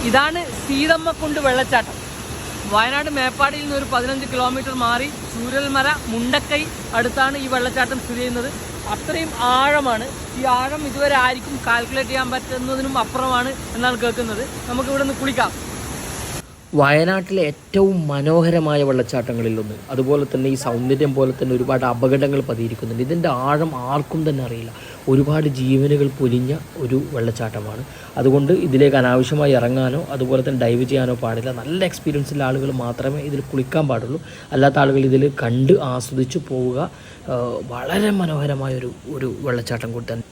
ഇതാണ് സീതമ്മക്കുണ്ട് വെള്ളച്ചാട്ടം. വയനാട് മേപ്പാടിയിൽ നിന്ന് ഒരു 15 കിലോമീറ്റർ മാറി ചൂരൽമല മുണ്ടക്കൈ അടുത്താണ് ഈ വെള്ളച്ചാട്ടം സ്ഥിതി ചെയ്യുന്നത്. അത്രയും ആഴമാണ്. ഈ ആഴം ഇതുവരെ ആയിരിക്കും കാൽക്കുലേറ്റ് ചെയ്യാൻ പറ്റുന്നതിനും അപ്പുറമാണ് എന്നാണ് കേൾക്കുന്നത്. നമുക്കിവിടെ നിന്ന് കുളിക്കാം. വയനാട്ടിലെ ഏറ്റവും മനോഹരമായ വെള്ളച്ചാട്ടങ്ങളിലൊന്ന്. അതുപോലെ തന്നെ ഈ സൗന്ദര്യം പോലെ തന്നെ ഒരുപാട് അപകടങ്ങൾ പതിയിരിക്കുന്നുണ്ട്. ഇതിൻ്റെ ആഴം ആർക്കും തന്നെ അറിയില്ല. ഒരുപാട് ജീവനുകൾ പൊലിഞ്ഞ ഒരു വെള്ളച്ചാട്ടമാണ്. അതുകൊണ്ട് ഇതിലേക്ക് അനാവശ്യമായി ഇറങ്ങാനോ അതുപോലെ തന്നെ ഡൈവ് ചെയ്യാനോ പാടില്ല. നല്ല എക്സ്പീരിയൻസുള്ള ആളുകൾ മാത്രമേ ഇതിൽ കുളിക്കാൻ പാടുള്ളൂ. അല്ലാത്ത ആളുകൾ ഇതിൽ കണ്ട് ആസ്വദിച്ച് പോവുക. വളരെ മനോഹരമായ ഒരു വെള്ളച്ചാട്ടം കൂടി തന്നെ.